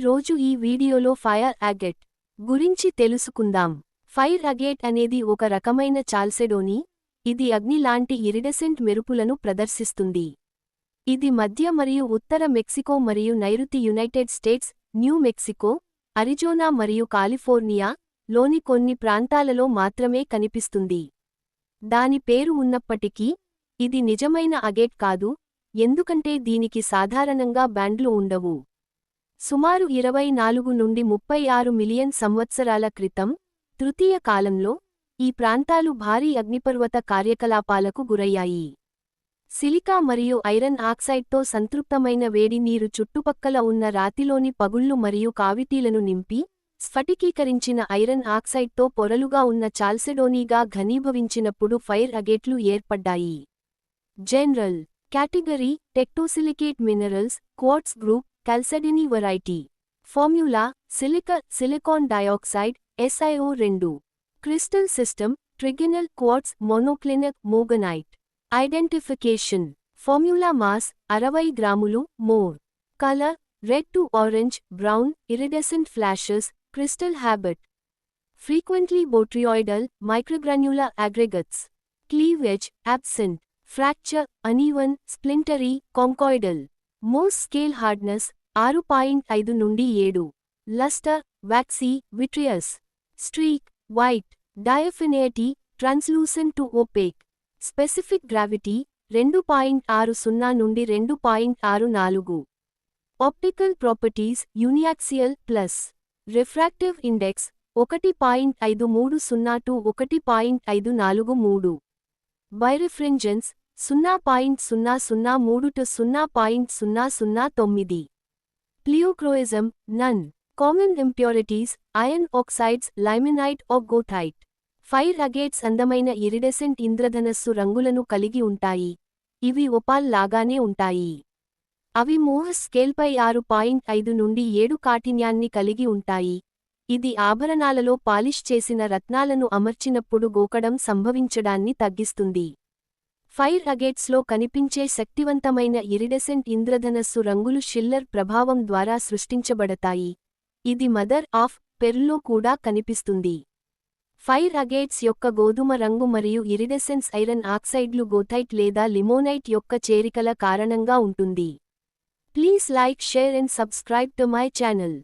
రోజు ఈ వీడియోలో ఫైర్ అగేట్ గురించి తెలుసుకుందాం. ఫైర్ అగేట్ అనేది ఒక రకమైన చాల్సెడోనీ, ఇది అగ్ని లాంటి ఇరిడెసెంట్ మెరుపులను ప్రదర్శిస్తుంది. ఇది మధ్య మరియు ఉత్తర మెక్సికో మరియు నైరుతి United states, new Mexico, Arizona మరియు కాలిఫోర్నియా లోని కొన్ని ప్రాంతాలలో మాత్రమే కనిపిస్తుంది. దాని పేరు ఉన్నప్పటికీ, ఇది నిజమైన అగేట్ కాదు, ఎందుకంటే దీనికి సాధారణంగా బ్యాండ్లు ఉండవు. సుమారు 24 నుండి 36 మిలియన్ సంవత్సరాల క్రితం, తృతీయ కాలంలో, ఈ ప్రాంతాలు భారీ అగ్నిపర్వత కార్యకలాపాలకు గురయ్యాయి. సిలికా మరియు ఐరన్ ఆక్సైడ్తో సంతృప్తమైన వేడి నీరు చుట్టుపక్కల ఉన్న రాతిలోని పగుళ్లు మరియు కావిటీలను నింపి, స్ఫటికీకరించిన ఐరన్ ఆక్సైడ్తో పొరలుగా ఉన్న చాల్సెడోనీగా ఘనీభవించినప్పుడు ఫైర్ అగేట్లు ఏర్పడ్డాయి. General category tectosilicate minerals, quartz group, chalcedony variety. Formula silicon dioxide, SiO2. Crystal system trigonal quartz monoclinic moganite. Identification formula mass 60 గ్రాములు mole. Colour red to orange brown iridescent flashes crystal habit. Frequently botryoidal microgranular aggregates. Cleavage absent. Fracture uneven splintery conchoidal. Mohs scale hardness 6.5 నుండి 7. Lustre waxy vitreous. Streak white. Diaphaneity translucent to opaque. Specific gravity 2.60 నుండి 2.64. Optical properties uniaxial plus. Refractive index 1.530 to 1.543. Birefringence 0.003 to 0.009. Pleochroism none. Common impurities iron oxides limonite or goethite. Fire agates అందమైన iridescent ఇంద్రధనస్సు రంగులను కలిగి ఉంటాయి. ఇవి opal లాగానే ఉంటాయి. అవి మోహస్ స్కేల్పై 6.5 నుండి 7 కాఠిన్యాన్ని కలిగి ఉంటాయి. ఇది ఆభరణాలలో పాలిష్ చేసిన రత్నాలను అమర్చినప్పుడు గోకడం సంభవించడాన్ని తగ్గిస్తుంది. ఫైర్ అగేట్స్లో కనిపించే శక్తివంతమైన ఇరిడెసెంట్ ఇంద్రధనస్సు రంగులు షిల్లర్ ప్రభావం ద్వారా సృష్టించబడతాయి. ఇది మదర్ ఆఫ్ పెర్ల్లో కూడా కనిపిస్తుంది. ఫైర్ అగేట్స్ యొక్క గోధుమ రంగు మరియు ఇరిడెసెన్స్ ఐరన్ ఆక్సైడ్లు గోథైట్ లేదా లిమోనైట్ యొక్క చేరికల కారణంగా ఉంటుంది. Please like, share and subscribe to my channel.